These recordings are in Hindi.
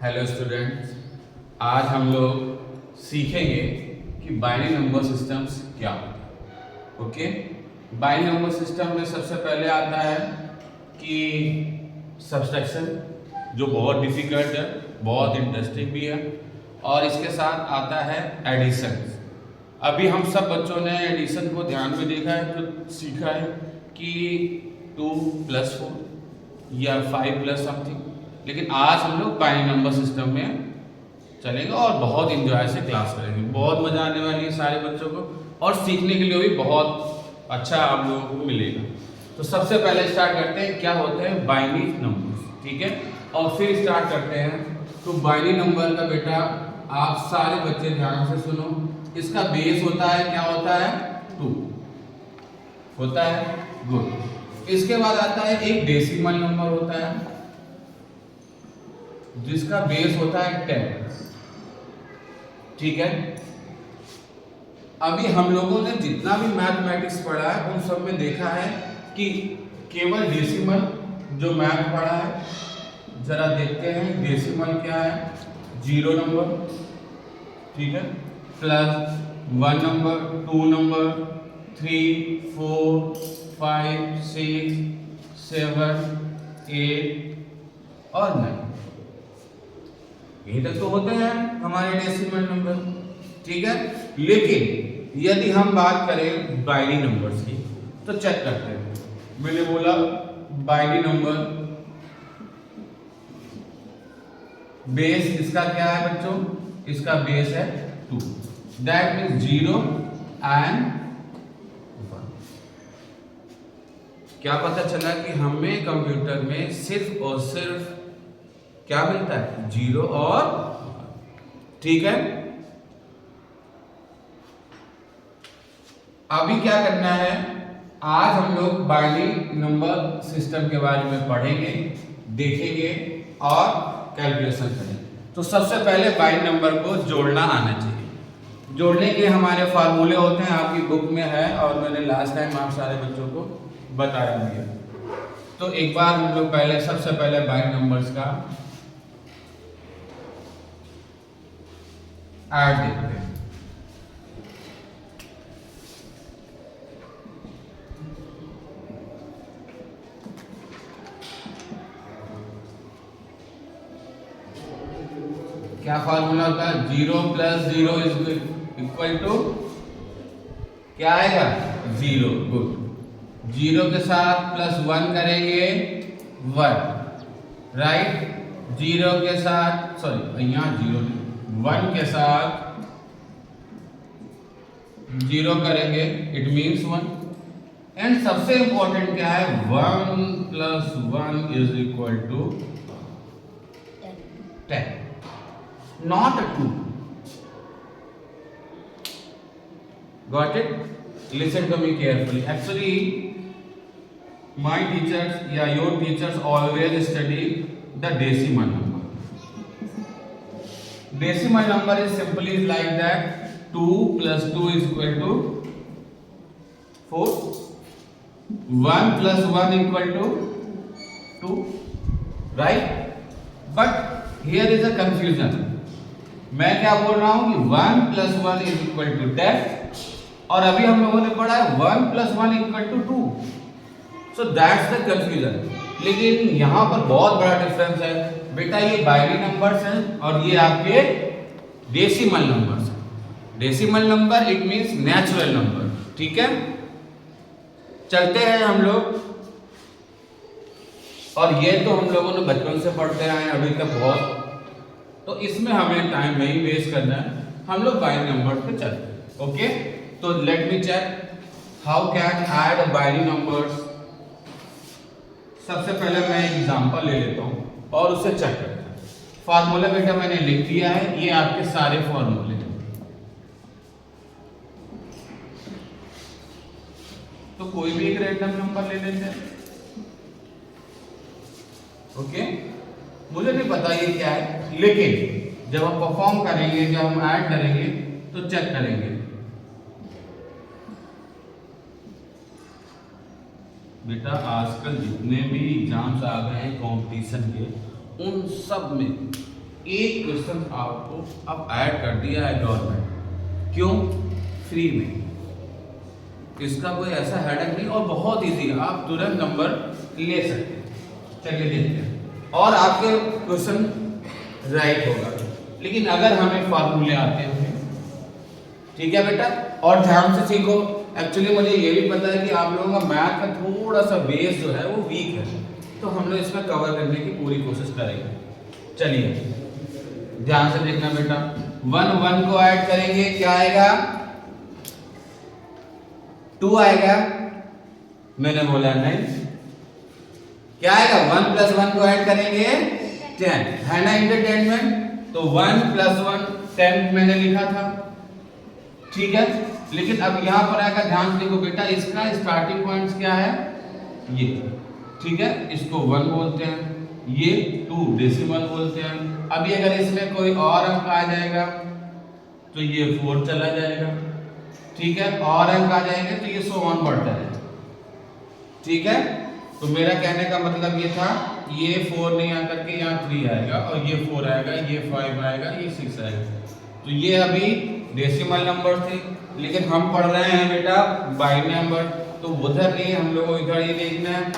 हेलो स्टूडेंट्स, आज हम लोग सीखेंगे कि बाइनरी नंबर सिस्टम्स क्या होता है। ओके, बाइनरी नंबर सिस्टम में सबसे पहले आता है कि सब्सट्रैक्शन, जो बहुत डिफिकल्ट है, बहुत इंटरेस्टिंग भी है, और इसके साथ आता है एडिशन। अभी हम सब बच्चों ने एडिशन को ध्यान में देखा है, तो सीखा है कि 2 + 4 या 5 + समथिंग। लेकिन आज हम लोग बाइनरी नंबर सिस्टम में चलेंगे और बहुत इंजॉय से क्लास करेंगे। बहुत मजा आने वाली है सारे बच्चों को, और सीखने के लिए भी बहुत अच्छा आप लोगों को मिलेगा। तो सबसे पहले स्टार्ट करते हैं क्या होते हैं बाइनरी नंबर्स, ठीक है, और फिर स्टार्ट करते हैं। तो बाइनरी नंबर का बेटा आप सारे बच्चे ध्यान से सुनो। इसका बेस होता है, क्या होता है, 2 होता है। गुड। इसके बाद आता है एक डेसिमल नंबर होता है जिसका बेस होता है 10, ठीक है। अभी हम लोगों ने जितना भी मैथमेटिक्स पढ़ा है उन सब में देखा है कि केवल डेसिमल जो मैथ पढ़ा है, जरा देखते हैं डेसिमल क्या है। 0 नंबर, ठीक है, +1 नंबर, 2 नंबर, 3, 4, 5, 6, 7, 8 और 9। यही तक तो होते हैं हमारे डेसिमल नंबर, ठीक है। लेकिन यदि हम बात करें बाइनरी नंबर्स की, तो चेक करते हैं। मैंने बोला बाइनरी नंबर बेस इसका क्या है बच्चों, इसका बेस है 2। That means 0 and 1। क्या पता चला कि हमें कंप्यूटर में सिर्फ और सिर्फ क्या मिलता है, 0 और 1, ठीक है। अभी क्या करना है, आज हम लोग बाइनरी नंबर सिस्टम के बारे में पढ़ेंगे, देखेंगे और कैलकुलेशन करेंगे। तो सबसे पहले बाइनरी नंबर को जोड़ना आना चाहिए। जोड़ने के हमारे फार्मूले होते हैं, आपकी बुक में है, और मैंने लास्ट टाइम आप सारे बच्चों को बताया दिया। तो एक बार हम लोग पहले सबसे पहले बाइनरी नंबर्स का ऐड देखते हैं। क्या फार्मूला होता है, 0 + 0 = क्या आएगा, 0। गुड। 0 के साथ +1 करेंगे 1, राइट। 0 के साथ, सॉरी यहाँ 0 नहीं, 1 के साथ 0 करेंगे, इट मीन्स 1। एंड सबसे इंपॉर्टेंट क्या है, 1 + 1 = 10, not 2. Got it? Listen to me carefully. Actually, my teachers, yeah, your teachers always study the decimal number. Decimal number is simply like that. 2 + 2 = 4. 1 + 1 = 2, right? But here is a confusion. मैं क्या बोल रहा हूं कि 1 + 1 = 10, और अभी हम लोगों ने पढ़ा है 1 + 1 = 2। So that's the confusion. लेकिन यहां पर बहुत बड़ा डिफरेंस है बेटा, ये बाइनरी नंबर्स हैं और ये आपके डेसिमल नंबर्स हैं। Decimal number it means natural number, ठीक है। चलते हैं हम लोग, और ये तो हम लोगों ने बचपन से पढ़ते आए हैं अभी तक बहुत, तो इसमें हमें टाइम नहीं वेस्ट करना है, हम लोग बाइनरी नंबर पे चलते हैं। ओके, तो let me check how can add binary numbers. सबसे पहले मैं एक एग्जांपल ले लेता हूं और उससे चेक करते हैं। फार्मूला बेटा मैंने लिख दिया है, ये आपके सारे फार्मूले हैं। तो कोई भी एक रैंडम नंबर ले लेते हैं। ओके, मुझे नहीं पता ये क्या है, लेकिन जब हम परफॉर्म करेंगे, जब हम ऐड करेंगे तो चेक करेंगे। बेटा आजकल जितने भी एग्जाम्स आ गए हैं कंपटीशन के, उन सब में एक क्वेश्चन आपको अब ऐड कर दिया है गवर्नमेंट, क्यों? फ्री में, इसका कोई ऐसा हेडक नहीं और बहुत इजी है, आप तुरंत नंबर ले सकते हैं। चलिए देखते हैं, और आपके क्वेश्चन राइट होगा, लेकिन अगर हमें फार्मूले आते हैं, ठीक है बेटा, और ध्यान से सीखो। एक्चुअली मुझे ये भी पता है कि आप लोगों का मैथ का थोड़ा सा बेस जो है वो वीक है, तो हम लोग इसमें कवर करने की पूरी कोशिश करेंगे। चलिए ध्यान से देखना बेटा, 1 1 को ऐड करेंगे क्या आएगा? 2 आएगा। मैंने बोला नहीं, क्या आएगा? 1 + 1 को ऐड करेंगे 10, है ना एंटरटेनमेंट। तो 1 + 1 10 मैंने लिखा था, ठीक है। लेकिन अब यहां पर आएगा, ध्यान से देखो बेटा, इसका स्टार्टिंग पॉइंट्स क्या है? ये, ठीक है, इसको 1 बोलते हैं, ये 2 डेसिमल बोलते हैं। अभी अगर इसमें कोई और अंक आ जाएगा तो ये 4 चला जाएगा, ठीक है, और अंक आ जाएंगे तो ये सो ऑन बढ़ता है, ठीक है। तो मेरा कहने का मतलब ये था, ये 4 नहीं आकर के यहाँ 3 आएगा, और ये 4 आएगा, ये 5 आएगा, ये 6 आएगा। तो ये अभी डेसिमल नंबर थे, लेकिन हम पढ़ रहे हैं बेटा बाइनरी नंबर, तो उधर नहीं, हम लोगों को इधर ये देखना है,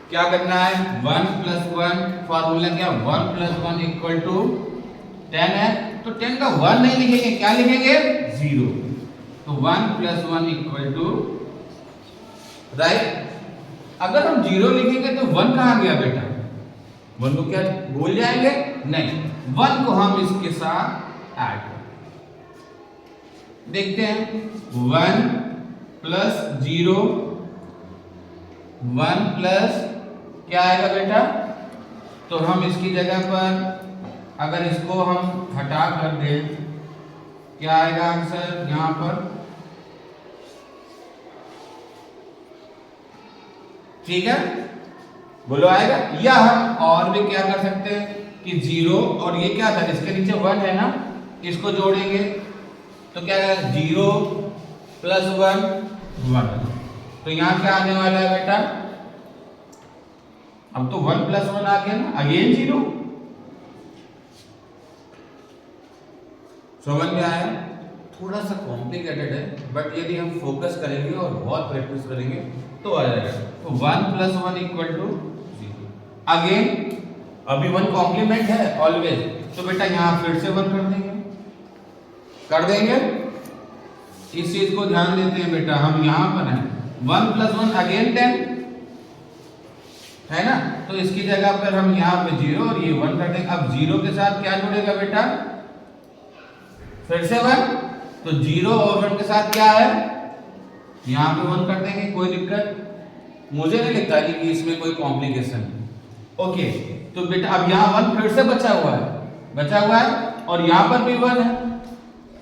क्या करना है? 1 + 1 फार्मूला क्या? 1 + 1 = 10 है, तो 10 का 1 नहीं लिखेंगे, क्या लिखेंगे? 0। तो 1 + 1 = राइट। अगर हम 0 लिखेंगे तो 1 कहाँ गया बेटा? 1 को क्या भूल जाएंगे? नहीं, 1 को हम इसके साथ ऐड करें, देखते हैं। 1 + 0, 1 प्लस क्या आएगा बेटा? तो हम इसकी जगह पर अगर इसको हम हटा कर दें, क्या आएगा आंसर यहां पर? ठीक है, बोलो आएगा। या हम और भी क्या कर सकते हैं कि 0 और ये क्या था, इसके नीचे 1 है ना, इसको जोड़ेंगे तो क्या आएगा? 0 + 1 1। तो यहां क्या आने वाला है बेटा? अब तो 1 + 1 आ गया ना, अगेन 0। समझ में आया? थोड़ा सा कॉम्प्लिकेटेड है, बट यदि हम फोकस करेंगे और बहुत प्रैक्टिस करेंगे तो आ जाएगा। तो 1 + 1 = 0। अगेन अभी 1 कॉम्प्लीमेंट है ऑलवेज, तो बेटा यहां फिर से 1 कर देंगे। इस चीज को ध्यान देते हैं बेटा, हम यहां पर हैं, 1 + 1 अगेन 10 है ना, तो इसकी जगह पर हम यहाँ पे 0 और ये 1 कर देंगे। अब 0 के साथ क्या जुड़ेगा बेटा? फिर से 1, तो 0 और 1 के साथ क्या है? यहाँ पे 1 कर देंगे, कोई दिक्कत मुझे नहीं लगता कि इसमें कोई कॉम्प्लिकेशन है। ओके, तो बेटा अब यहाँ 1 फिर से बचा हुआ है, और यहाँ पर भी 1 है,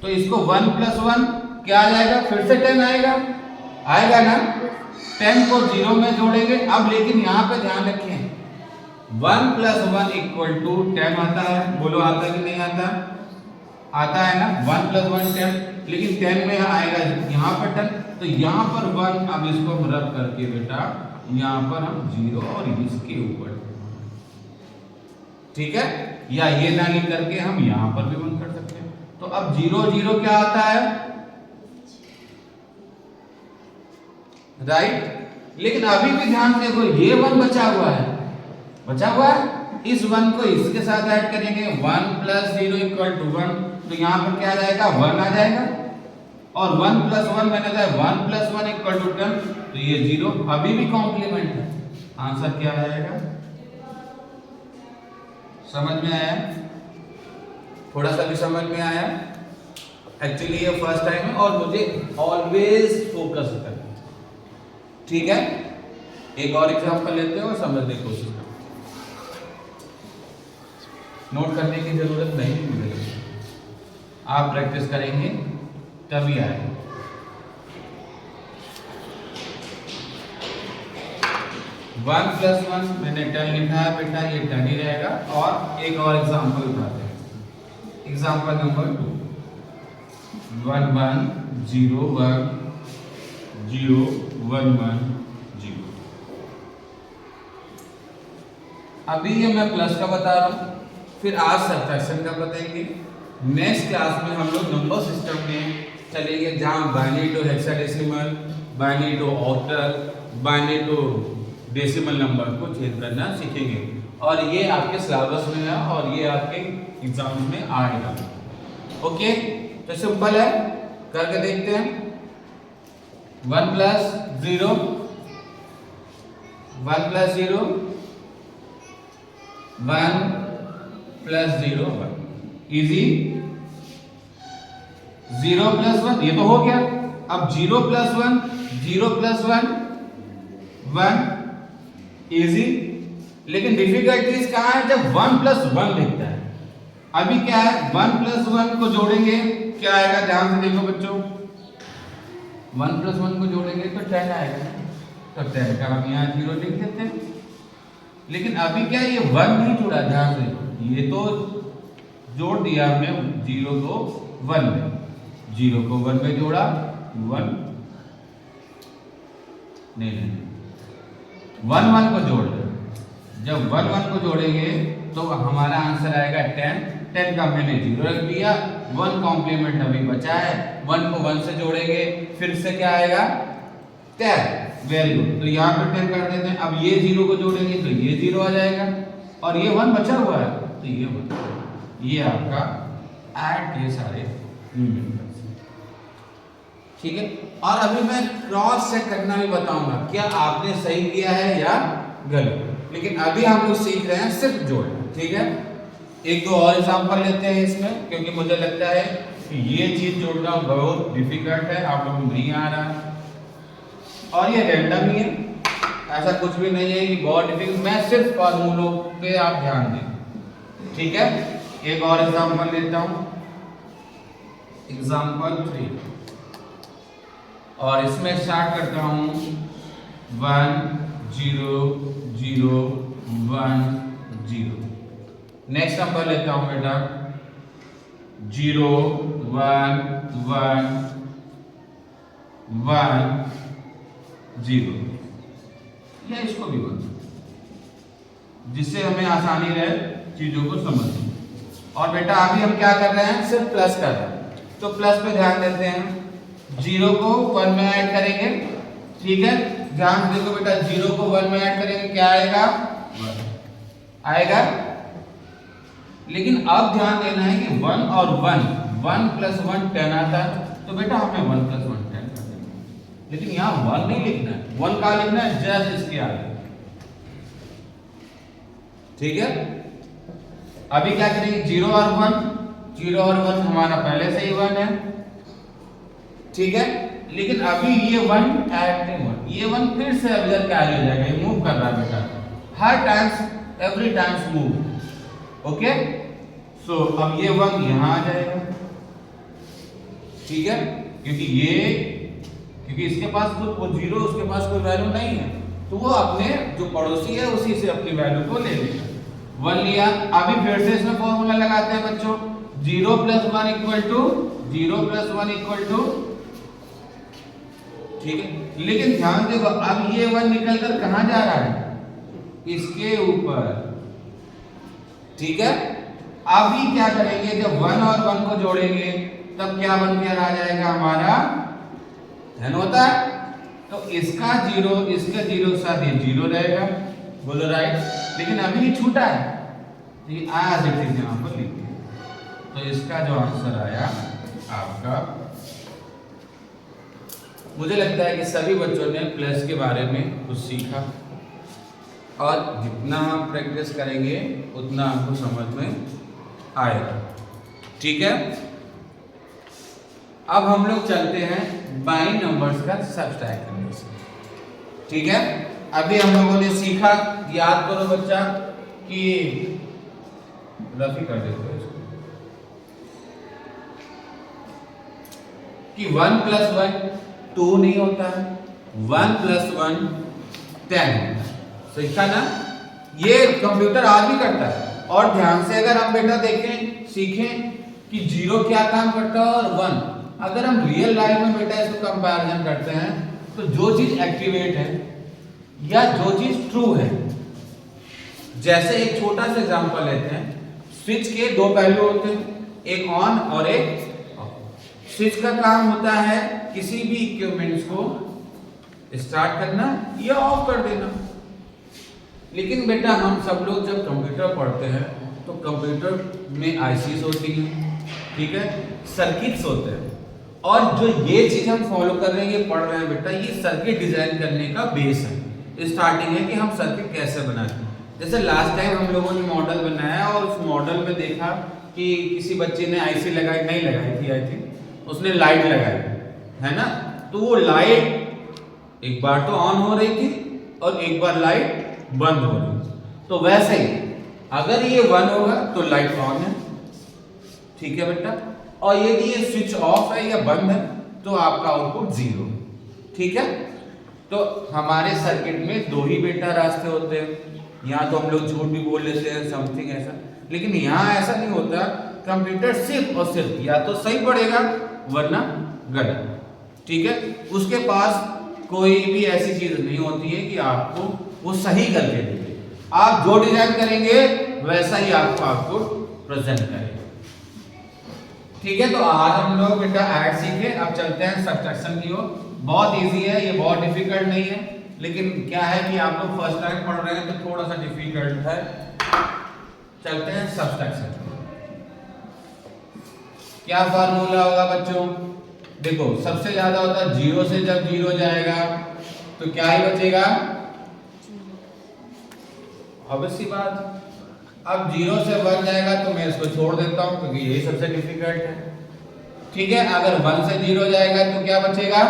तो इसको 1 + 1 क्या आ जाएगा? फिर से 10 आएगा ना। 10 को 0 में जोड़ेंगे। अब लेकिन यहाँ पे ध्यान रखें, 1 + 1 = 10 आता है, बोलो आता कि नहीं आता? आता है ना, 1 + 1 10, लेकिन 10 में आएगा यहाँ पर 10, तो यहाँ पर 1, अब इसको हम रब करके बेटा यहाँ पर हम 0 और इसके ऊपर, ठीक है, या ये ना लिख करके हम यहाँ पर भी 1 कर सकते हैं। तो अब 0 0 क्या आता है? राइट। लेकिन अभी भी ध्यान से देखो, ये 1 बचा हुआ है, इस 1 को इसके साथ ऐड करेंगे, 1 + 0 = 1, तो यहाँ पर क्या आ जाएगा? 1 आ जाएगा, और 1 + 1 मैंने कहा 1 + 1 = 10, तो ये 0 अभी भी कॉम्प्लीमेंट है। आंसर क्या आएगा? समझ में आया? थोड़ा सा भी समझ में आया? एक्चुअली ये फर्स्ट टाइम है और मुझे ऑलवेज फोकस करना, ठीक है। एक और एग्जांपल लेते हैं और समझने की कोशिश करते हैं। नोट करने की जरूरत नहीं मिलेगी, आप प्रैक्टिस करेंगे तभी आएगा। वन प्लस वन मैंने 10 लिखा है बेटा, ये 10 ही रहेगा। और एक और एग्जांपल उठाते हैं, एग्जांपल नंबर 2, 1 1 0 1 0 1 1 0। अभी ये मैं प्लस का बता रहा हूं, फिर आज सब्ट्रैक्शन का बताएंगे। नेक्स्ट क्लास में हम लोग नंबर सिस्टम में चलेंगे, जहाँ binary to hexadecimal, binary to octal, binary to decimal number को चेंज करना सीखेंगे। और ये आपके सिलेबस में है और ये आपके एग्जाम में आएगा। ओके, तो सिंपल है, करके देखते हैं। 1 + 0, 1 + 0, 1 + 0, 1 इजी। 0 + 1 ये तो हो गया। अब 0 + 1, 0 + 1, 1 इजी। लेकिन डिफिकल्टीज कहाँ है? जब 1 + 1 लिखता है। अभी क्या है, 1 + 1 को जोड़ेंगे, क्या आएगा? ध्यान से देखो बच्चों, 1 + 1 को जोड़ेंगे तो 10 आएगा। तो 10 का हम यहाँ 0 लिख देते हैं। लेकिन अभी क्या है, ये 1 नहीं जुड़ा, ध्यान से ये तो जोड़ दिया हमने 0 को 1 में, 0 को 1 में जोड़ा, 1 नहीं 1 1 को जोड़ दो। जब 1 1 को जोड़ेंगे तो हमारा आंसर आएगा 10। 10 का मैंने 0 रख दिया, 1 कॉम्प्लीमेंट अभी बचा है, 1 को 1 से जोड़ेंगे, फिर से क्या आएगा? 10। वेरी गुड, तो यहाँ पे 10 कर देते हैं। अब ये 0 को जोड़ेंगे तो ये 0 आ जाएगा, और ये 1 बचा हुआ है तो ये 1। ये आपका ऐड के सारे न्यूमेरिकल्स, ठीक है। और अभी मैं क्रॉस चेक करना भी बताऊंगा, क्या आपने सही किया है या गलत। लेकिन अभी हम लोग सीख रहे हैं सिर्फ जोड़ना, ठीक है। एक दो और एग्जांपल लेते हैं इसमें, क्योंकि मुझे लगता है कि ये चीज जोड़ना बहुत डिफिकल्ट है, आप लोगों को नहीं आ रहा। और ये रैंडम ही है, ऐसा कुछ भी नहीं है कि बहुत डिफिकल्ट। मैं सिर्फ फॉर्मूलों पे आप ध्यान दें, ठीक है। एक और एग्जांपल लेता हूं, एग्जांपल 3, और इसमें स्टार्ट करता हूं 1 0 0 1 0। नेक्स्ट नंबर लेता हूं बेटा 0 1 1 1 0, या इसको भी 1, जिससे हमें आसानी रहे चीजों को समझने। और बेटा अभी हम क्या कर रहे हैं, सिर्फ प्लस कर रहे हैं, तो प्लस पे ध्यान देते हैं। 0 को 1 में ऐड करेंगे, ठीक है। ध्यान देखो बेटा, 0 को 1 में ऐड करेंगे, क्या आएगा? 1 आएगा। लेकिन अब ध्यान देना है कि 1 और 1, 1 + 1 10 आता है, तो बेटा हमें 1 + 1 10 कर देना है। लेकिन यहाँ 1 नहीं लिखना है, 1 कहाँ लिखना है? जस्ट इसके आगे, ठीक है। अभी क्या करेंगे, 0 और 1, 0 और 1 हमारा पहले से ही 1 है, ठीक है। लेकिन अभी ये 1 ऐड नहीं हुआ, ये 1 फिर से अब इधर क्या हो जाएगा, ये मूव कर रहा है बेटा, हर times every times move. Okay, so अब ये 1 यहां आ जाएगा, ठीक है। क्योंकि इसके पास वो 0, उसके पास कोई वैल्यू नहीं है, तो वो अपने जो पड़ोसी है उसी से अपनी वैल्यू को ले लेगा। 1 लिया, अभी फिर से इसमें फॉर्मूला लगाते हैं बच्चों, 0 + 1 = 0 + 1 = ठीक है। लेकिन ध्यान देखो, अब ये 1 निकलकर कहां जा रहा है? इसके ऊपर, ठीक है। अभी क्या करेंगे, जब 1 और 1 को जोड़ेंगे तब क्या बनकर आ जाएगा हमारा 10 होता है, तो इसका 0 इसके 0 के साथ ये 0 रहेगा, बोलो राइट। लेकिन अभी ये छूटा है, तो ये आज एक चीज यहां पर लिख दिया, तो इसका जो आंसर आया आपका, मुझे लगता है कि सभी बच्चों ने प्लस के बारे में कुछ सीखा, और जितना हम प्रैक्टिस करेंगे उतना आपको समझ में आएगा, ठीक है। अब हम लोग चलते हैं बाइनरी नंबर्स का सब्ट्रैक्ट करने से, ठीक है। अभी हम लोगों ने सीखा, याद करो बच्चा, कि रफी कर देते हैं इसको, कि 1 + 1 2 नहीं होता है, 1 + 1 10 होता है, सीखा ना। ये कंप्यूटर आज भी करता है। और ध्यान से अगर हम बेटा देखें, सीखें कि 0 क्या काम करता है और 1, अगर हम रियल लाइफ में बेटा इसको कंपैरिजन करते हैं, तो जो चीज एक्टिवेट है या जो चीज ट्रू है, जैसे एक छोटा सा एग्जांपल लेते हैं, स्विच के दो पहलू होते हैं, एक ऑन और एक ऑफ। स्विच का काम होता है किसी भी इक्विपमेंट्स को स्टार्ट करना या ऑफ कर देना। लेकिन बेटा हम सब लोग जब कंप्यूटर पढ़ते हैं तो कंप्यूटर में आईसीज होती हैं, ठीक है, सर्किट्स होते हैं, और जो ये चीज हम फॉलो कर रहे हैं, ये पढ़ रहे हैं बेटा, ये सर्किट डिजाइन करने का बेस है, स्टार्टिंग है कि हम सर्किट कैसे बनाते हैं। जैसे लास्ट टाइम हम लोगों ने मॉडल बनाया और उस मॉडल में देखा कि किसी बच्चे ने आईसी लगाई, नहीं लगाई थी आई थिंक, उसने लाइट लगाई, है ना, तो वो लाइट एक बार तो ऑन हो रही थी और एक बार लाइट बंद हो रही थी। तो वैसे ही अगर ये 1 होगा तो लाइट ऑन है, ठीक है बेटा, और यदि ये स्विच ऑफ है या बंद है तो आपका आउटपुट 0, ठीक है। तो हमारे सर्किट में दो ही बेटा रास्ते होते हैं, यहाँ तो हम लोग झूठ भी बोल लेते हैं समथिंग ऐसा, लेकिन यहाँ ऐसा नहीं होता। कंप्यूटर सिर्फ और सिर्फ या तो सही पढ़ेगा वरना गलत, ठीक है। उसके पास कोई भी ऐसी चीज नहीं होती है कि आपको वो सही करके देंगे, आप जो डिजाइन करेंगे वैसा ही आपको आउटपुट प्रेजेंट करेगा, ठीक है। तो आज हम लोग बेटा ऐड सीखे, अब चलते हैं सब्ट्रैक्शन की ओर। बहुत इजी है ये, बहुत डिफिकल्ट नहीं है, लेकिन क्या है कि आप लोग फर्स्ट टाइम पढ़ रहे हैं तो थोड़ा सा डिफिकल्ट है। चलते हैं सब्ट्रैक्शन। क्या फार्मूला होगा बच्चों? देखो सबसे ज्यादा होता है 0 से, जब 0 जाएगा तो क्या ही बचेगा, ऑब्वियस सी बात। अब 0 से 1 जाएगा तो मैं इसको छोड़ देता हूं क्योंकि यही सबसे डिफिकल्ट है, ठीक है। अगर 1 से 0 जाएगा तो क्या बचेगा,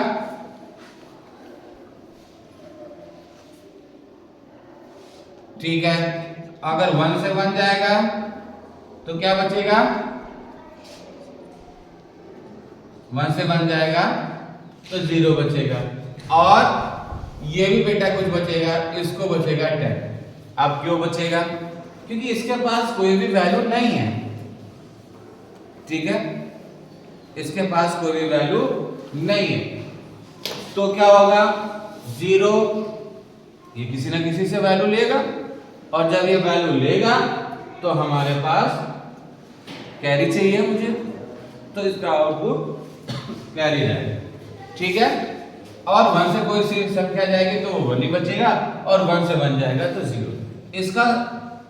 ठीक है। अगर 1 से 1 जाएगा तो क्या बचेगा, 1 से 1 जाएगा तो 0 बचेगा, और ये भी बेटा कुछ बचेगा, इसको बचेगा 10। अब क्यों बचेगा, क्योंकि इसके पास कोई भी वैल्यू नहीं है, ठीक है, इसके पास कोई भी वैल्यू नहीं है। तो क्या होगा, 0 ये किसी ना किसी से वैल्यू लेगा, और जब ये वैल्यू लेगा तो हमारे पास कैरी चाहिए मुझे, तो इसका आउटपुट कैरी रहेगा, ठीक है। और 1 से कोई सी संख्या जाएगी तो वो 1 ही बचेगा, और 1 से 1 जाएगा तो 0। इसका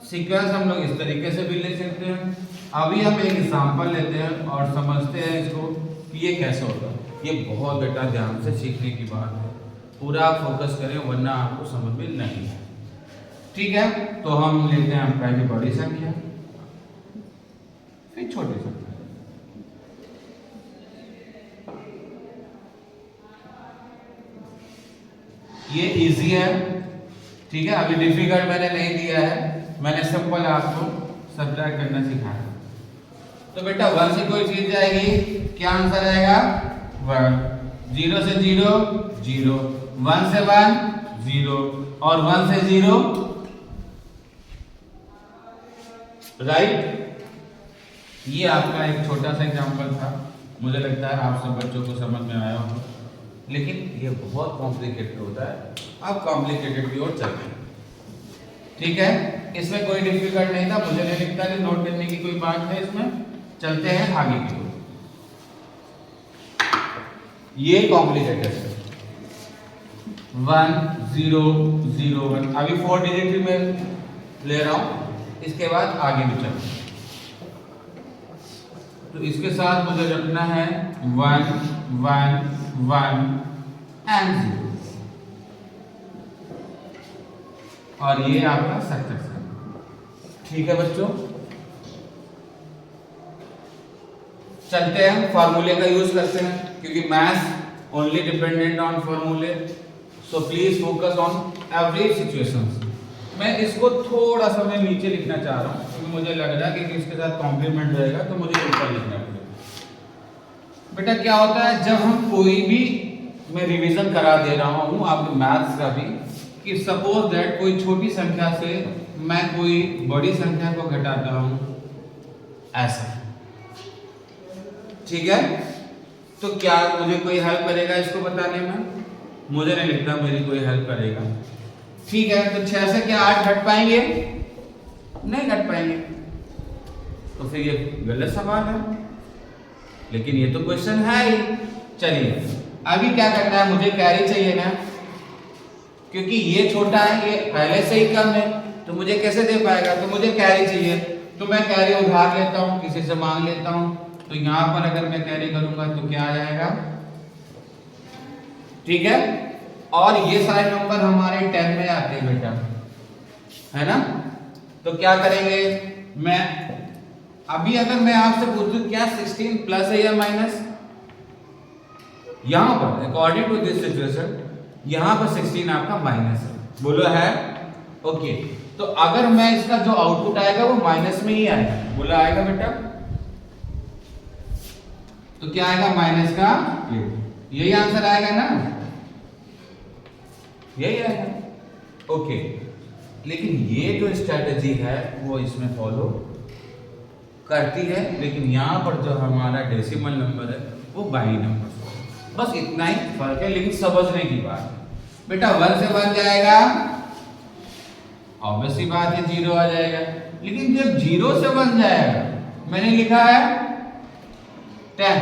सीक्वेंस हम लोग इस तरीके से भी ले सकते हैं। अभी हम एक एग्जांपल लेते हैं और समझते हैं इसको कि ये कैसे होता है। ये बहुत बेटा ध्यान से सीखने की बात है, पूरा फोकस करें वरना आपको समझ में नहीं है, ठीक है। तो हम लेते हैं पहले बड़ी संख्या फिर छोटी संख्या। ये इजी है, ठीक है, अभी डिफिकल्ट मैंने नहीं दिया है, मैंने सिंपल आपको सब्ट्रैक्ट करना सिखाया। तो बेटा 1 से कोई चीज जाएगी, क्या आंसर आएगा, 1। 0 से 0 0, 1 से 1 0, और 1 से 0, राइट। ये आपका एक छोटा सा एग्जांपल था, मुझे लगता है आप सब बच्चों को समझ में आया होगा, लेकिन ये बहुत कॉम्प्लिकेटेड होता है। अब कॉम्प्लिकेटेड की ओर चलते हैं, ठीक है। इसमें कोई डिफिकल्ट नहीं था, मुझे नहीं लगता कि नोट करने की कोई बात है इसमें। चलते हैं आगे की ओर। ये कॉम्प्लिकेटेड है, 1 0 0 1, अभी 4 डिजिट में ले रहा हूं, इसके बाद आगे भी चलते हैं। तो इसके साथ मुझे रखना है 1 1 1 एंड 0, और ये आपका सब्ट्रैक्शन, ठीक है बच्चों। चलते हैं फॉर्मूले का यूज करते हैं, क्योंकि मैथ्स ओनली डिपेंडेंट ऑन फॉर्मूले, so please focus on every situations. मैं इसको थोड़ा सा मैं नीचे लिखना चाह रहा हूँ क्योंकि मुझे लग रहा है कि इसके साथ कॉम्प्लीमेंट रहेगा, तो मुझे ऊपर लिखना पड़ेगा। बेटा क्या होता है, जब हम कोई भी, मैं रिवीजन करा दे रहा हूँ आपके मैथ्स का भी, कि सपोज दैट कोई छोटी संख्या से मैं कोई बड़ी संख्या को घटाता हूँ ऐसा, ठीक है। तो क्या मुझे कोई हेल्प करेगा इसको बताने में? मुझे नहीं लगता मेरी कोई हेल्प करेगा, ठीक है। तो 6 से क्या 8 घट पाएंगे? नहीं घट पाएंगे, तो ये गलत सवाल है, लेकिन ये तो क्वेश्चन है ही। चलिए अभी क्या करना है, मुझे कैरी चाहिए ना, क्योंकि ये छोटा है, ये पहले से ही कम है, तो मुझे कैसे दे पाएगा, तो मुझे कैरी चाहिए। तो मैं कैरी उधार लेता हूँ, किसी से मांग लेता हूँ। तो यहाँ पर अगर मैं कैरी करूंगा तो क्या आ जाएगा, ठीक है। और ये सारे नंबर हमारे 10 में आते हैं बेटा, है ना। तो क्या करेंगे, मैं अभी अगर मैं आपसे पूछूं क्या 16 प्लस है या माइनस, यहां पर अकॉर्डिंग टू दिस सिचुएशन यहां पर 16 आपका माइनस है, बोलो है। ओके, तो अगर मैं इसका जो आउटपुट आएगा वो माइनस में ही आएगा, बोलो आएगा बेटा। तो क्या आएगा, माइनस का 8, यही आंसर आएगा ना, यही आएगा। ओके, लेकिन ये जो स्ट्रेटजी है वो इसमें फॉलो करती है, लेकिन यहाँ पर जो हमारा डेसिमल नंबर है वो बाइनरी नंबर, बस इतना ही फर्क है। लेकिन समझने की बात है बेटा, 1 से बन जाएगा, ऑब्वियसली बात है 0 आ जाएगा। लेकिन जब 0 से बन जाएगा, मैंने लिखा है 10,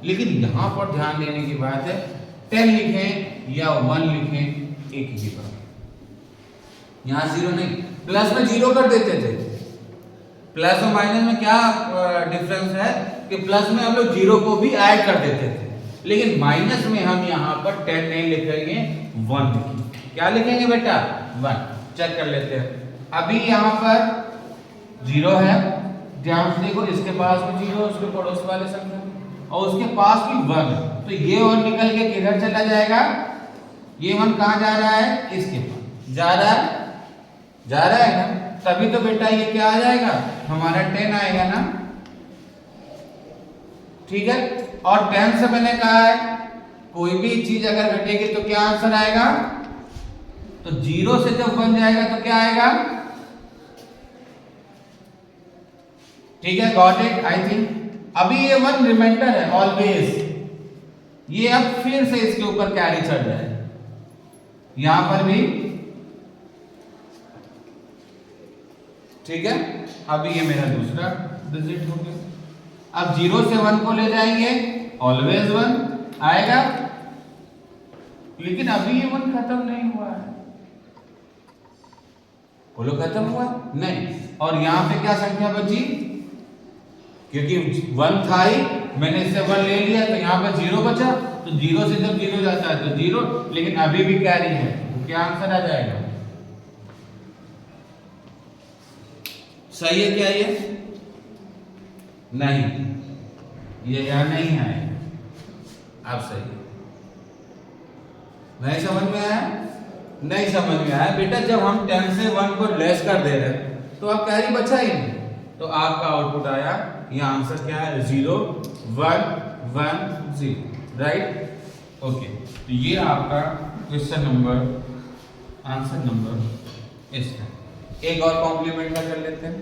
लेकिन यहां पर ध्यान देने की बात है, 10 लिखें या 1 लिखें एक ही बात, यहां 0 नहीं, प्लस में 0 कर देते थे। प्लस और माइनस में क्या डिफरेंस है कि प्लस में हम लोग 0 को भी ऐड कर देते थे, लेकिन माइनस में हम यहाँ पर 10 नहीं लिखेंगे, 1 लिखेंगे। क्या लिखेंगे बेटा, 1। चेक कर लेते हैं। अभी यहाँ पर 0 है, ध्यान से देखो, इसके पास भी 0 है, उसके पड़ोस वाले संख्या, और उसके पास भी 1 है। तो ये 1 निकल के किधर चला जाएगा, ये 1 कहाँ जा रहा है, इसके पास जा रहा है ना, तभी तो बेटा ये क्या आ जाएगा, हमारा 10 आएगा ना, ठीक है। और 10 से मैंने कहा है कोई भी चीज अगर घटेगी तो क्या आंसर आएगा, तो 0 से जब 1 जाएगा तो क्या आएगा, ठीक है, गॉट इट आई थिंक। अभी ये 1 रिमाइंडर है ऑलवेज, ये अब फिर से इसके ऊपर कैरी चढ़ जाए, यहां पर भी, ठीक है। अभी ये मेरा दूसरा डिजिट हो गया। अब 0 से 1 को ले जाएंगे, ऑलवेज 1 आएगा, लेकिन अभी ये 1 खत्म नहीं हुआ है, बोलो खत्म हुआ नहीं। और यहां पे क्या संख्या बची, क्योंकि 1 था ही, मैंने इससे 1 ले लिया, तो यहां पे 0 बचा, तो 0 से जब 0 जाता है तो 0, लेकिन अभी भी कैरी है, तो क्या आंसर आ जाएगा, सही है क्या ये, नहीं, ये यहां नहीं है, अब सही है, नहीं समझ में आया, नहीं समझ में आया बेटा। जब हम 10 से 1 को लेस कर दे रहे हैं तो अब कैरी बचा ही नहीं, तो आपका आउटपुट आया, ये आंसर क्या है, 0 1 1 0, राइट। ओके, तो ये आपका क्वेश्चन नंबर, आंसर नंबर इसका। एक और कॉम्प्लीमेंट का कर लेते हैं,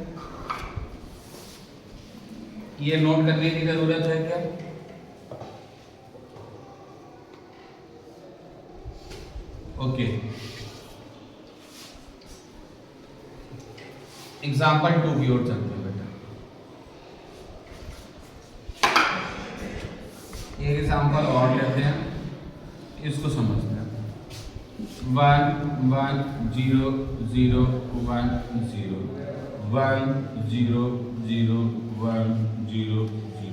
ये नोट करने की जरूरत है क्या, ओके। एग्जाम्पल 2 की ओर चलते हैं बेटा। एक एग्जाम्पल और लेते हैं, इसको समझते हैं। 1 1 0 0 1 0 1 0 0 1 0 0।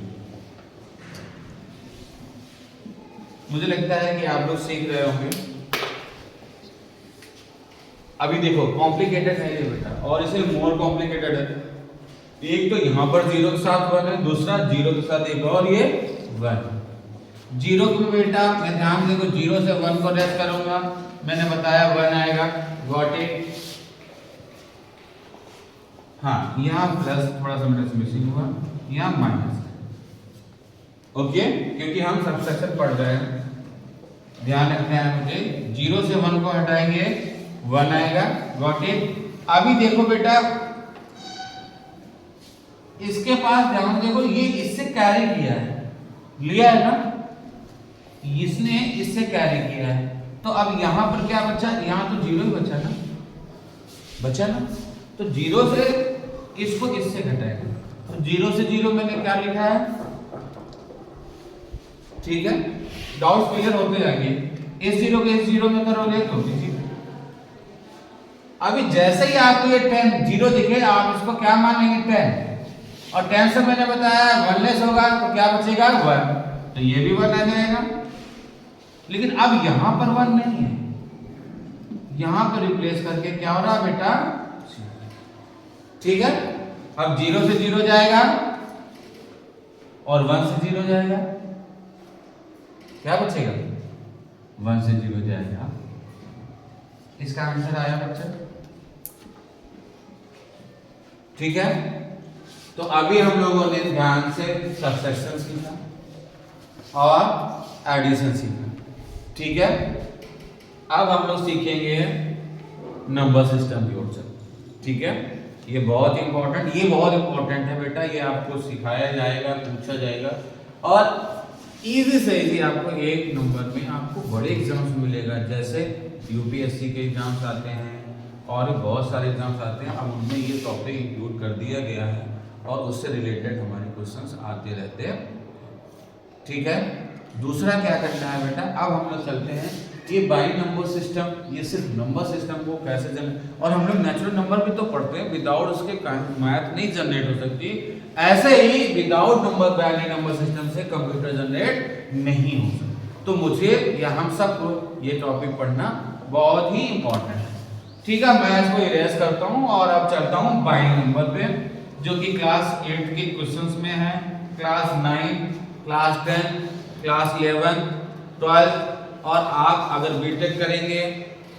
मुझे लगता है कि आप लोग सीख रहे होंगे। अभी देखो कॉम्प्लिकेटेड है ये बेटा, और इसे मोर कॉम्प्लिकेटेड है। एक तो यहाँ पर 0 के साथ 1 है, दूसरा 0 के साथ एक और ये 1। 0 को बेटा मैं ध्यान देखो, 0 से 1 को रेस करूंगा, मैंने बताया 1 आएगा, गॉट इट। हाँ, यहाँ प्लस थोड़ा सा मेरे से मिसिंग हुआ, यहाँ माइनस, ओके, क्योंकि हम सबसेक्शन पढ़ रहे हैं, ध्यान रखना है मुझे। 0 से 1 को हटाएंगे, 1 आएगा, गॉट इट। अभी देखो बेटा, इसके पास ध्यान देखो, ये इससे कैरी किया है, लिया है ना, इसने इससे कैरी किया है, तो अब यहां पर क्या बचा, यहां तो 0 ही बचा ना, तो 0 से इसको इससे घटाएगा, तो 0 से 0 मैंने क्या लिखा है, ठीक है। डाउट्स क्लियर होते जाएंगे। इस 0 को इस 0 में करोगे तो जी। अभी जैसे ही आपको ये 10 0 दिखे, आप इसको क्या मानेंगे 10, और 10 से मैंने बताया 1 लेस होगा तो क्या बचेगा 1, तो ये भी 1 आ जाएगा। लेकिन अब यहां पर 1 नहीं है, यहां पर रिप्लेस करके क्या हो रहा बेटा, ठीक है। अब 0 से 0 जाएगा और 1 से 0 जाएगा, क्या बचेगा 1 से 0 जाएगा। इसका आंसर आया बच्चा, ठीक है। तो अभी हम लोगों ने ध्यान से सबट्रैक्शन सीखा और एडिशन सीखा, ठीक है। अब हम लोग सीखेंगे नंबर सिस्टम की ओर से, ठीक है। ये बहुत इंपॉर्टेंट है बेटा, ये आपको सिखाया जाएगा, पूछा जाएगा, और इजी से इजी आपको एक नंबर में आपको बड़े एग्जाम्स मिलेगा। जैसे यूपीएससी के एग्जाम्स आते हैं और बहुत सारे एग्जाम्स आते हैं, अब उनमें ये टॉपिक इंक्लूड कर दिया गया है और उससे रिलेटेड हमारे क्वेश्चंस आते रहते हैं, ठीक है। दूसरा क्या करना है बेटा, अब हम लोग चलते हैं ये बाइनरी नंबर सिस्टम, ये सिर्फ नंबर सिस्टम को कैसे जनरेट, और हम लोग नेचुरल नंबर भी तो पढ़ते हैं, विदाउट उसके मैथ नहीं जनरेट हो सकती, ऐसे ही without number binary number system से कंप्यूटर जनरेट नहीं हो सकता। तो मुझे या हम सबको ये टॉपिक पढ़ना बहुत ही इंपॉर्टेंट है, ठीक है। मैं इसको इरेज करता हूँ और अब चलता हूँ बाइनरी नंबर पे, जो कि क्लास 8 के क्वेश्चंस में है, क्लास 9, क्लास 10, क्लास 11, 12, और आप अगर बीटेक करेंगे,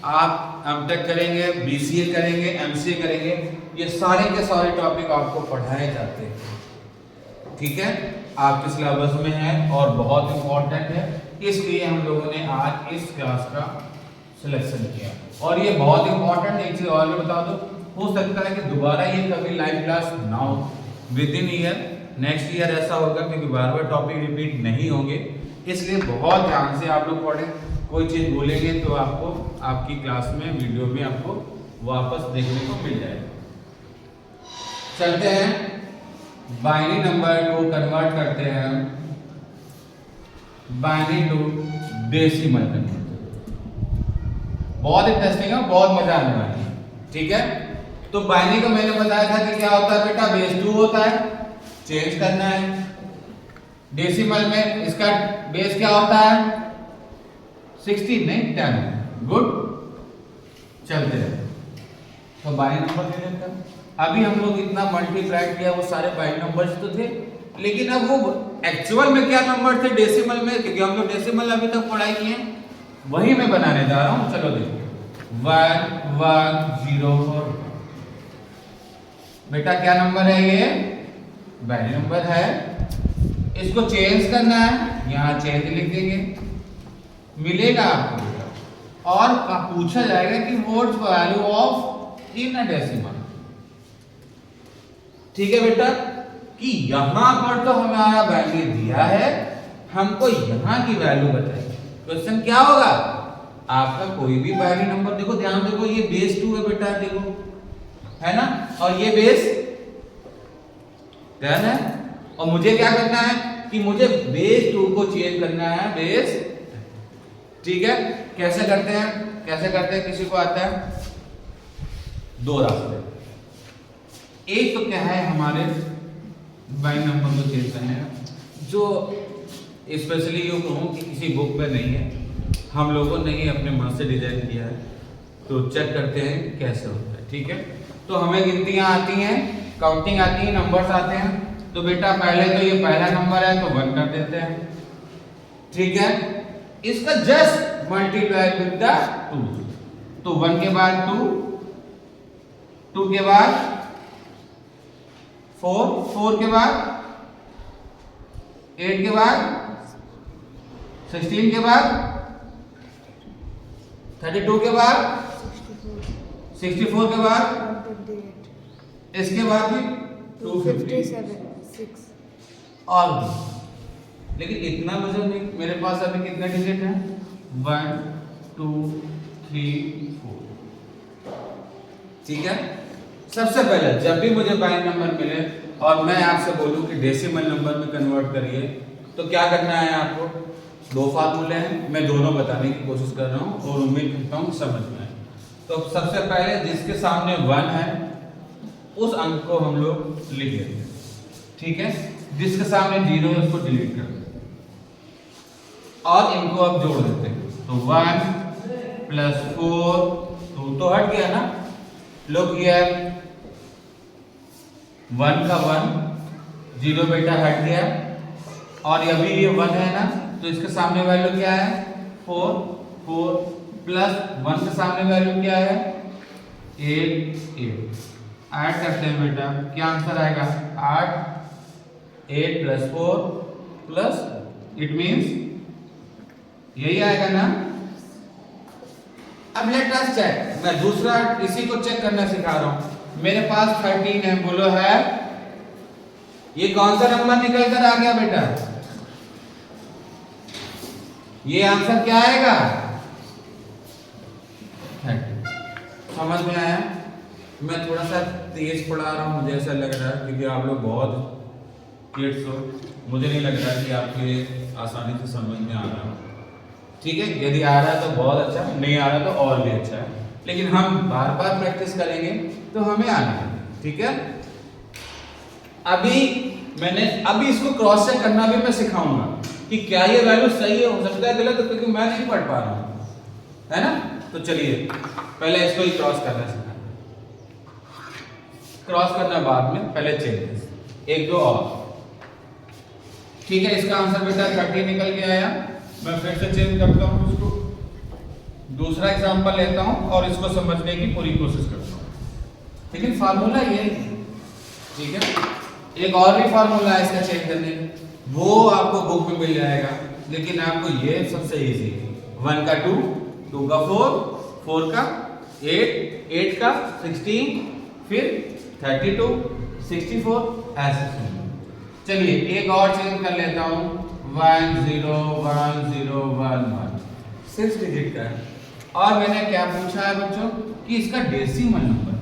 आप एमटेक करेंगे, बीसीए करेंगे, एमसीए करेंगे, ये सारे के सारे टॉपिक आपको पढ़ाए जाते हैं, ठीक है। आपके सिलेबस में है और बहुत इंपॉर्टेंट है, इसलिए हम लोगों ने आज इस क्लास का सिलेक्शन किया। और ये बहुत इंपॉर्टेंट, एक चीज और भी बता दो, हो सकता है कि दोबारा ये कभी लाइव क्लास ना हो with in year, next year ऐसा होगा, क्योंकि बार बार टॉपिक रिपीट नहीं होंगे, इसलिए बहुत ध्यान से आप लोग पढ़ें। कोई चीज भूलेंगे तो आपको आपकी क्लास में वीडियो में आपको वापस देखने को मिल जाएगा। चलते हैं बाइनरी नंबर को कन्वर्ट करते हैं बाइनरी टू डेसिमल कन्वर्ट। बहुत इंटरेस्टिंग है, बहुत मजा आने वाला है, ठीक है। तो बाइनरी को मैंने बताया था कि क्या होता है बेटा, बेस 2 होता है, चेंज करना है। डेसिमल में इसका बेस क्या होता है 16 नहीं 10, गुड। चलते हैं तो बाइनरी नंबर ले लेते हैं। अभी हम लोग इतना मल्टीप्लाई किया, वो सारे बाइनरी नंबर्स तो थे, लेकिन अब वो एक्चुअल में क्या नंबर थे डेसिमल में, क्योंकि हम लोग डेसिमल अभी तक पढ़ाई किए, वही मैं बनाने जा रहा हूं। चलो देखो 1104 बेटा क्या नंबर है, ये बाइनरी नंबर है, इसको चेंज करना है, यहां चेंज लिख देंगे, मिलेगा आपको, और पूछा जाएगा कि what value of in a decimal, ठीक है बेटा। कि यहां पर तो हमारा वैल्यू दिया है, हमको यहां की वैल्यू बताइए। क्वेश्चन क्या होगा, आपका कोई भी बाइनरी नंबर, देखो ध्यान देखो, ये बेस 2 है बेटा, देखो है ना, और ये बेस 10 है, और मुझे क्या करना है कि मुझे बेस 2 को चेंज करना है बेस, ठीक है। कैसे करते हैं, किसी को आता है, दो रास्ते। एक तो क्या है, हमारे बाइनरी नंबर को चेंज करने का, जो स्पेशली ये कहूँ कि किसी बुक में नहीं है, हम लोगों ने ही अपने मन से डिजाइन किया है, तो चेक करते हैं कैसे होता है, ठीक है। तो हमें गिनतियां आती हैं, काउंटिंग आती है, नंबर्स आते हैं। तो बेटा पहले तो ये पहला नंबर है तो 1 कर देते हैं, ठीक है। इसका जस्ट मल्टीप्लाई विद द 2, तो 1 के बाद 2, 2 के बाद 4, 4 के बाद 8 के बाद 16 के बाद 32 के बाद 64 के बाद इसके बाद भी 257 और भी। लेकिन इतना वजन नहीं, मेरे पास अभी कितने डिजिट हैं 1 2 3 4, ठीक है। सबसे पहले जब भी मुझे बाइनरी नंबर मिले और मैं आपसे बोलूं कि डेसिमल नंबर में कन्वर्ट करिए, तो क्या करना है आपको? दो फार्मूले हैं, मैं दोनों बताने की कोशिश कर रहा हूं और उम्मीद करता हूं समझ में आए। तो सबसे पहले जिसके सामने 1 है उस अंक को हम लोग लिख लेते हैं, ठीक है। जिसके सामने 0 है उसको डिलीट कर देते हैं और इनको अब जोड़ देते हैं। तो 1 + 4 2 तो हट गया ना, लोग ये 1 का 1 0 बेटा हट गया और अभी ये 1 है ना, तो इसके सामने वैल्यू क्या है? 4 4 प्लस 1 के सामने वैल्यू क्या है? 8 8। ऐड करते हैं बेटा, क्या आंसर आएगा? 8 8 + 4 प्लस इट मींस यही आएगा ना। अब लेट अस चेक, मैं दूसरा इसी को चेक करना सिखा रहा हूं। मेरे पास 13 है, बोलो है। ये कौन सा नंबर निकल कर आ गया बेटा? ये आंसर क्या आएगा? 30। समझ में आया? मैं थोड़ा सा तेज पढ़ा रहा हूं, मुझे ऐसा लग रहा है क्योंकि आप लोग बहुत किड्स हो, मुझे नहीं लग रहा कि आपके आसानी से समझ में आ रहा हो, ठीक है। यदि आ रहा है तो बहुत अच्छा, नहीं आ रहा तो और भी अच्छा है, लेकिन हम बार बार प्रैक्टिस करेंगे तो हमें आना है, ठीक है। अभी इसको क्रॉस चेक करना भी मैं सिखाऊंगा कि क्या ये वैल्यू सही है, हो सकता है गलत, क्योंकि मैं नहीं पढ़ पा रहा हूं, है ना। तो चलिए पहले इसको ही क्रॉस करना सिखाएं। क्रॉस करना बाद में, पहले चेंजेस एक दो और, ठीक है। इसका आंसर बेटा 30 निकल के आया। मैं फिर से चेंज करता हूं इसको, दूसरा एग्जांपल लेता हूं और इसको समझने की पूरी कोशिश करता हूं, लेकिन फार्मूला ये है, ठीक है। एक और भी फार्मूला है इसका चेंज करने का, वो आपको बुक में मिल जाएगा, लेकिन आपको ये सबसे इजी है। 1 का 2 2 का 4 4 का 8 8 का 16 फिर 32 64 ऐसे। चलिए एक और चेंज कर लेता हूं, 1 0 1 0 1 1 6 डिजिट का है। और मैंने क्या पूछा है बच्चों कि इसका डेसिमल नंबर,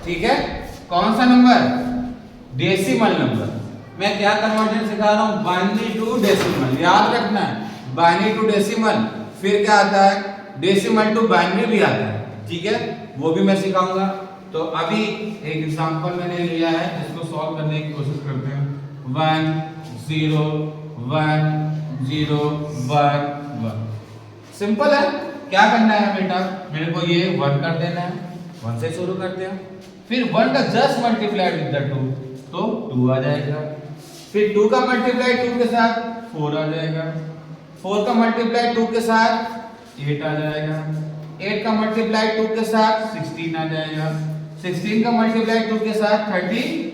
ठीक है। कौन सा नंबर? Decimal number. मैं क्या कन्वर्जन सिखा रहा हूं? बाइनरी टू डेसिमल, याद रखना है। बाइनरी टू डेसिमल, फिर क्या आता है? डेसिमल टू बाइनरी भी आता है, ठीक है, वो भी मैं सिखाऊंगा। तो अभी एक एग्जांपल मैंने लिया है, इसको सॉल्व करने की कोशिश करते हैं। 1 0 1 0 1 1। सिंपल है। क्या करना है बेटा? मेरे को ये 1 कर देना है, 1 से शुरू करते हैं, फिर 1 का जस्ट मल्टीप्लाई विद द 2 तो 2 आ जाएगा, फिर 2 का मल्टीप्लाई 2 के साथ 4 आ जाएगा, 4 का मल्टीप्लाई 2 के साथ 8 आ जाएगा, 8 का मल्टीप्लाई 2 के साथ 16 आ जाएगा, 16 का मल्टीप्लाई 2 के साथ 32।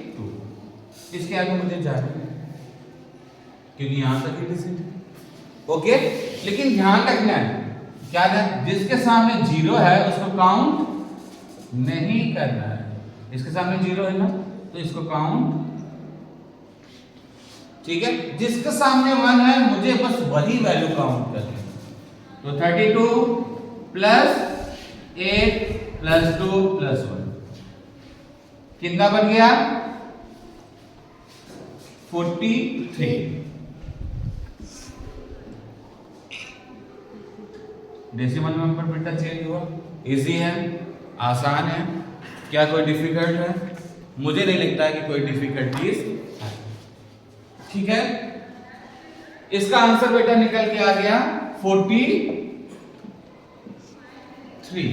इसके आगे मुझे जाना है क्योंकि यहां तक ही डिजिट है, ओके। लेकिन ध्यान रखना है, क्या है? जिसके सामने 0 है उसको काउंट नहीं करना है। इसके सामने 0 है ना, तो इसको काउंट, ठीक है। जिसके सामने 1 है मुझे बस वही वैल्यू काउंट करनी है। तो 32 प्लस 8 प्लस 2 प्लस 1 कितना बन गया? 43। डेसिमल नंबर बेटा चेंज हुआ, इजी है, आसान है, क्या कोई डिफिकल्ट है? मुझे नहीं लगता है कि कोई डिफिकल्टीज है, ठीक है। इसका आंसर बेटा निकल के आ गया 43।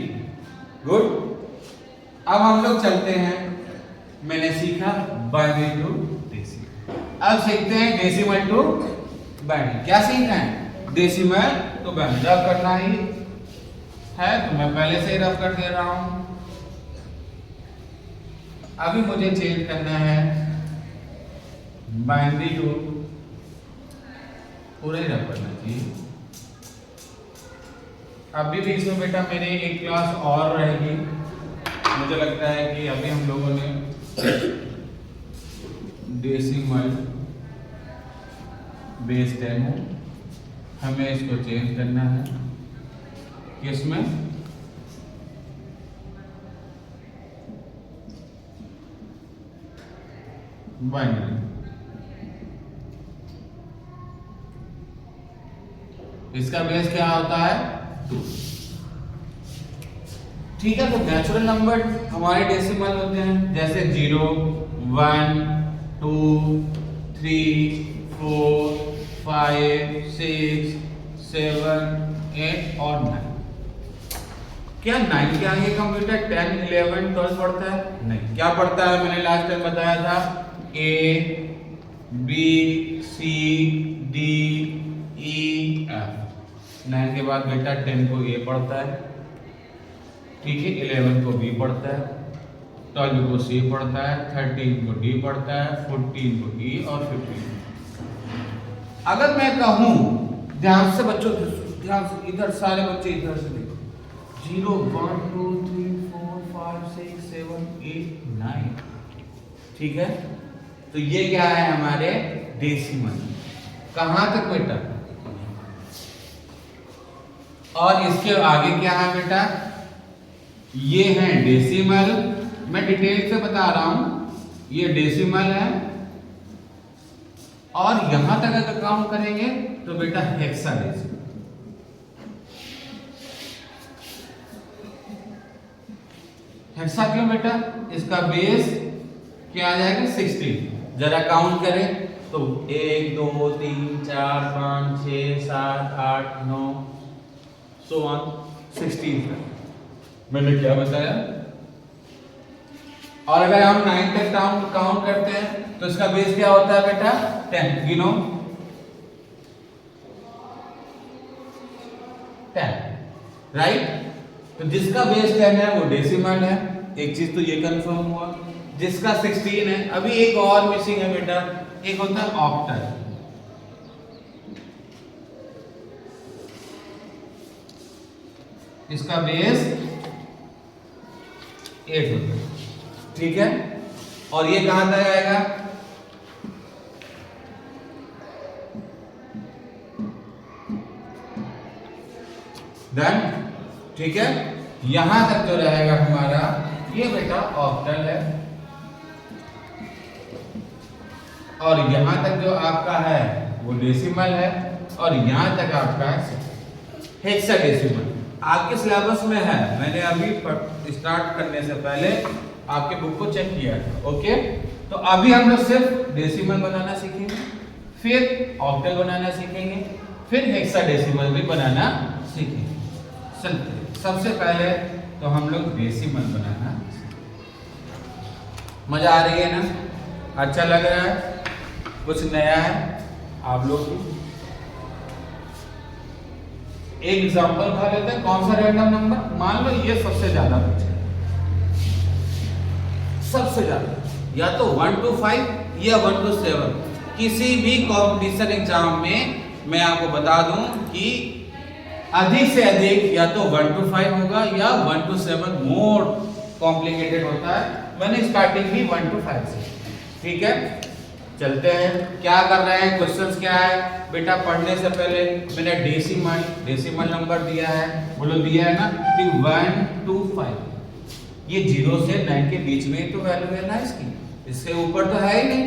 गुड। अब हम लोग चलते हैं, मैंने सीखा बाइनरी टू डेसिमल, अब सीखते हैं डेसिमल टू बाइनरी। क्या सीखना है? डेसिमल तो बाइनरी रफ करना ही है, तो मैं पहले से ही रफ कर दे रहा हूं। अभी मुझे चेंज करना है बाइनरी टू, पूरा ही रफ करना चाहिए। अभी भी इसमें बेटा मेरे एक क्लास और रहेगी, मुझे लगता है कि अभी हम लोगों ने डेसिमल बेस 10 है, हमें इसको चेंज करना है किसमें? बाइनरी। इसका बेस क्या होता है 2। ठीक है, तो नेचुरल नंबर हमारे डेसिमल होते हैं, जैसे 0, 1, 2, 3, 4, 5, 6, 7, 8 और 9। क्या 9 के आगे कंप्यूटर 10, 11, 12 पढ़ता है? नहीं। क्या पढ़ता है? मैंने लास्ट टाइम बताया था A, B, C, D, E, F। 9 के बाद बेटा 10 को A पढ़ता है, ठीक है, 11 को B पढ़ता है, 12 को C पढ़ता है, 13 को D पढ़ता है, 14 को E और 15। अगर मैं कहूं, ध्यान से बच्चों, ध्यान से, इधर सारे बच्चे इधर से देखो, 0, 1, 2, 3, 4, 5, 6, 7, 8, 9, ठीक है। तो ये क्या है हमारे डेसिमल। कहां तक बेटा? और इसके आगे क्या है बेटा? ये है डेसिमल। मैं डिटेल से बता रहा हूं, ये डेसिमल है। और यहां तक अगर काउंट करेंगे तो बेटा हेक्साडेसिमल। हेक्सा क्यों बेटा? इसका बेस क्या आ जाएगा 16। जरा काउंट करें तो 1, 2, 3, 4, 5, 6, 7, 8, 9 so on 16 तक। मैंने क्या बताया? और अगर हम 9 तक काउंट करते हैं तो इसका बेस क्या होता है बेटा 10। गिनो 10, राइट। तो जिसका बेस 10 है वो डेसिमल है। एक चीज तो ये कंफर्म हुआ। जिसका 16 है, अभी एक और मिसिंग है बेटा, एक होता है ऑक्टल। इसका बेस 8 होता है, ठीक है। और ये कहां तक आएगा? डन, ठीक है। यहां तक जो रहेगा हमारा ये बेटा ऑक्टल है। और यहां तक जो आपका है वो डेसिमल है। और यहां तक आपका हेक्साडेसिमल आपके सिलेबस में है। मैंने अभी स्टार्ट करने से पहले आपके बुक को चेक किया था, ओके। तो अभी हम लोग सिर्फ डेसिमल बनाना सीखेंगे, फिर ऑक्टल बनाना सीखेंगे, फिर हेक्साडेसिमल भी बनाना सीखेंगे। चलते सबसे पहले तो हम लोग डेसिमल बनाना। मजा आ रही है ना? अच्छा लग रहा है? कुछ नया है आप लोग की? एक एग्जांपल उठा लेते हैं। कौन सा रैंडम नंबर? मान लो ये सबसे ज्यादा पूछे, सबसे ज्यादा, या तो 1 to 5 या 1 to 7। किसी भी कंपटीशन एग्जाम में मैं आपको बता दूं कि अधिक से अधिक या तो 1 to 5 होगा या 1 to 7 मोर कॉम्प्लिकेटेड होता है। मैंने स्टार्टिंग भी 1 to 5 से, ठीक है। चलते हैं, क्या कर रहे हैं, क्वेश्चंस क्या है बेटा। पढ़ने से पहले मैंने डेसिमल नंबर दिया है, बोलो दिया है ना, कि 1 to 5 ये 0 से 9 के बीच में तो वैल्यू है ना इसकी, इससे ऊपर तो है ही नहीं,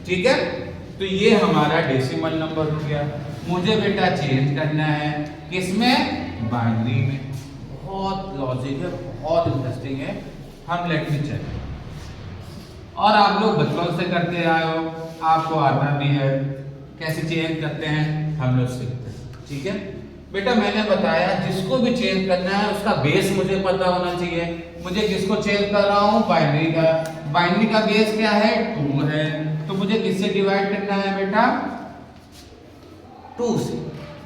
ठीक है। तो ये हमारा डेसिमल नंबर हो गया। मुझे बेटा चेंज करना है किसमें? बाइनरी में। बहुत लॉजिक है, बहुत इंटरेस्टिंग है। हम लेट मी चेक। और आप लोग बचपन से करते आए हो, आपको आता भी है। कैसे चेंज करते हैं हम लोग सीखते हैं, ठीक है बेटा। मैंने बताया जिसको भी चेंज करना है उसका बेस मुझे पता होना चाहिए। मुझे किसको चेंज कर रहा हूं? बाइनरी का। बाइनरी का बेस क्या है? 2 है। तो मुझे किससे डिवाइड करना है बेटा? 2 से,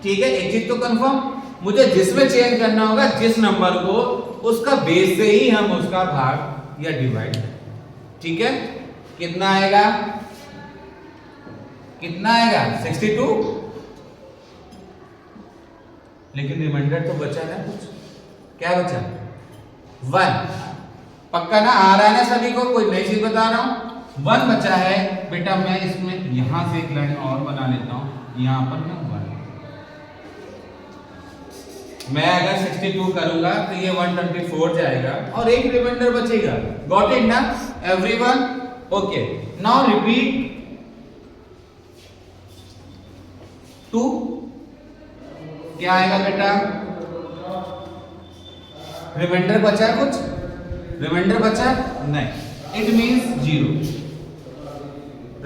ठीक है। एक चीज तो कंफर्म, मुझे जिसमें चेंज करना होगा जिस नंबर को, उसका बेस से ही हम उसका भाग या डिवाइड, ठीक है। कितना आएगा? कितना आएगा? 62। लेकिन रिमाइंडर तो बचा ना कुछ। क्या बचा? 1। पक्का ना? आ रहा है ना सभी को? कोई नई चीज बता रहा हूं। 1 बचा है बेटा। मैं इसमें यहां से एक लाइन और बना लेता हूं। यहां पर मैं 1, मैं अगर 62 करूंगा तो ये 124 जाएगा और एक रिमाइंडर बचेगा। गॉट इट ना एवरीवन? ओके, नाउ रिपीट 2, क्या आएगा बेटा? रिमाइंडर बचा है कुछ? रिमाइंडर बचा नहीं, it means 0,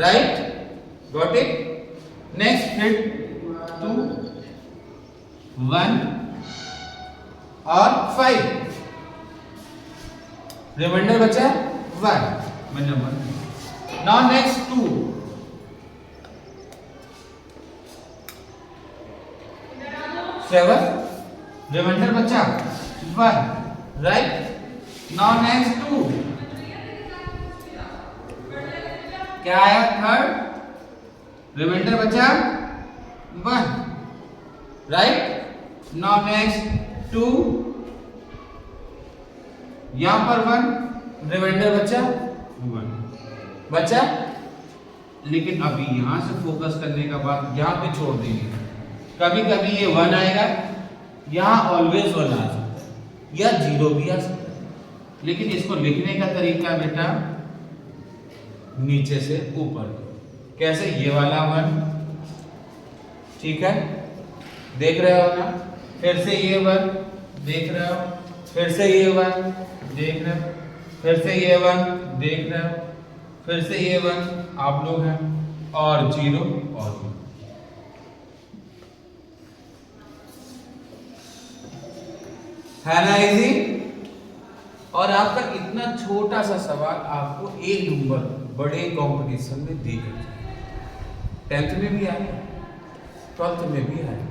right? Got it? Next फिर 2, 1 और 5, रिमाइंडर बचा 1 नंबर। नाउ नेक्स्ट 2, 7, रिमाइंडर बचा 1, राइट? नाउ नेक्स्ट 2, क्या आया? थर्ड, रिमाइंडर बचा 1, राइट? नाउ नेक्स्ट 2, यहां पर 1, रिमाइंडर बचा 1, बचा। लेकिन अभी यहां से फोकस करने का बाद यहां पे छोड़ देंगे। कभी कभी ये 1 आएगा, यहां ऑलवेज 1 आ सकता है, या 0 भी आ सकता है। लेकिन इसको लिखने का तरीका बेटा नीचे से ऊपर, कैसे? ये वाला 1, ठीक है, देख रहे हो ना? फिर से ये 1 देख रहे हो, फिर से ये 1 देख रहे हो, फिर से ये 1 देख रहे हो, फिर से ये 1 आप लोग हैं, और 0 और 1। है ना इजी? और आपका इतना छोटा सा सवाल आपको एक नंबर बड़े कंपटीशन में देगा, 10th में भी आया, 12th में भी आया,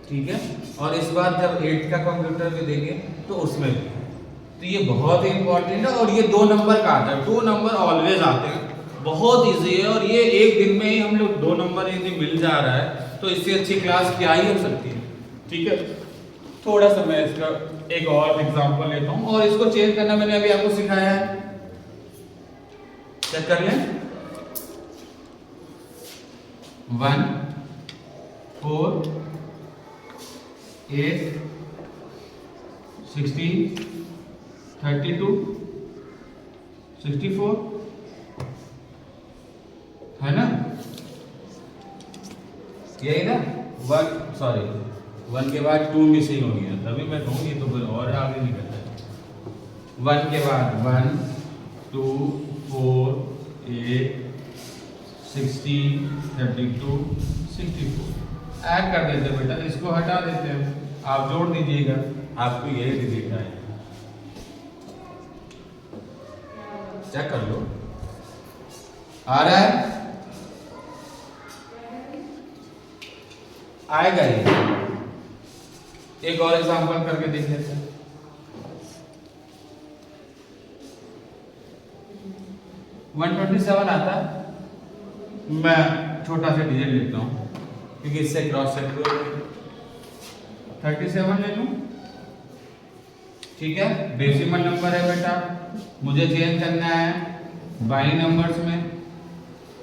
ठीक है? और इस बार जब 8th का कंप्यूटर में देंगे तो उसमें भी। तो ये बहुत ही इंपॉर्टेंट है, और ये 2 नंबर का आता है, 2 नंबर ऑलवेज आते हैं, बहुत इजी है। और ये एक दिन में ही हम लोग 2 नंबर यदि मिल जा रहा है तो इससे अच्छी क्लास क्या ही हो सकती है, ठीक है? थोड़ा सा मैं इसका एक और एग्जांपल लेता हूं, और इसको चेंज करना मैंने अभी आपको सिखाया है, चेक कर लें। 1, 4, 8, 16, 32, 64, है ना? यही ना? 1 के बाद 2 मिसिंग हो गया, तभी मैं कहूँगी तो फिर और आगे नहीं करता है। 1 के बाद 1, 2, 4, 8, 16, 32, 64 ऐड कर देते हैं बेटा, इसको हटा देते हैं, आप जोड़ दीजिएगा, आपको यही रिजल्ट आएगा। चेक कर लो, आ रहा है? आएगा ये। एक और एग्जांपल करके देख लेते हैं। 127 आता है, मैं छोटा सा डिजिट लेता हूं क्योंकि इससे क्रॉस चेक करो। 37 ले लूं, ठीक है? डेसिमल नंबर है बेटा, मुझे चेंज करना है बाइनरी नंबर्स में।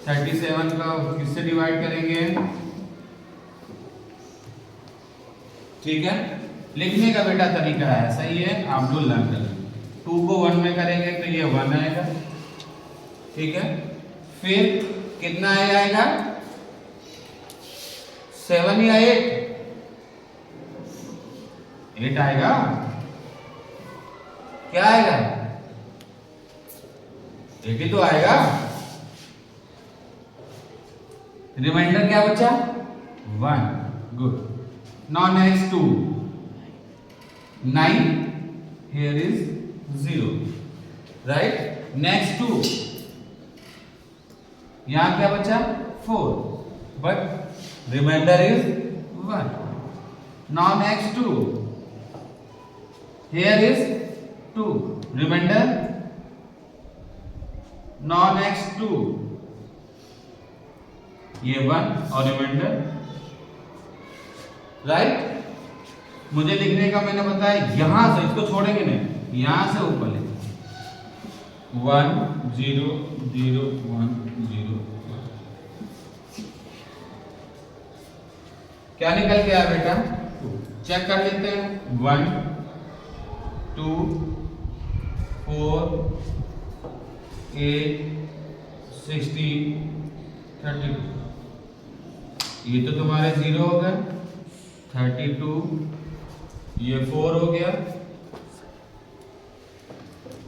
37 का किससे डिवाइड करेंगे, ठीक है? लिखने का बेटा तरीका है सही है, आप लोग लर्न कर लेंगे। 2 को 1 में करेंगे तो ये 1 आएगा, ठीक है? फिर कितना आएगा? 7 या 8? 8 आएगा। क्या आएगा? 8 ही तो आएगा। रिमाइंडर क्या बचा? 1, good. Now next 2, 9, here is 0, right? Next 2, यहाँ क्या बचा? 4, but remainder is 1. Now next 2, here is 2, remainder. Now next 2, ये 1 और रिमाइंडर, राइट? मुझे लिखने का मैंने बताया यहां से, इसको छोड़ेंगे नहीं, यहां से ऊपर लिखेंगे 1 0 0 1 0 1। क्या निकल गया बेटा? 2। चेक कर लेते हैं। 1 2 4 32 ये तो तुम्हारे 0 हो गए, 32 ये 4 हो गया,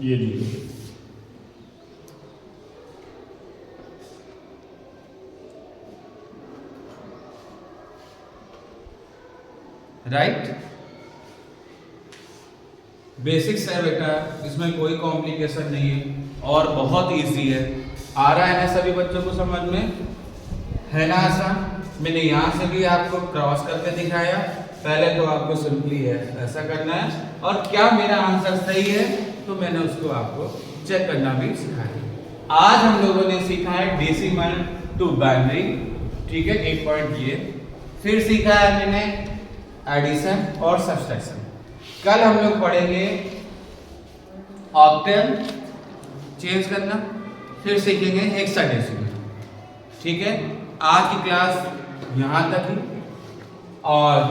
ये 0। राइट, बेसिक्स है बेटा, इसमें कोई कॉम्प्लिकेशन नहीं है और बहुत इजी है। आ रहा है ना सभी बच्चों को समझ में, है ना आसान? मैंने यहाँ से भी आपको क्रॉस करके दिखाया, पहले तो आपको सिंपली है ऐसा करना है और क्या मेरा आंसर सही है तो मैंने उसको आपको चेक करना भी सिखाया। आज हम लोगों ने सीखा है डेसिमल टू बाइनरी, ठीक है, एक पॉइंट ये। फिर सीखा है मैंने एडिशन और सब्सट्रैक्शन। कल हम लोग पढ़ेंगे ऑक्टल चेंज करना, फिर सीखेंगे हेक्साडेसिमल, ठीक है। आज की क्लास यहाँ तक ही और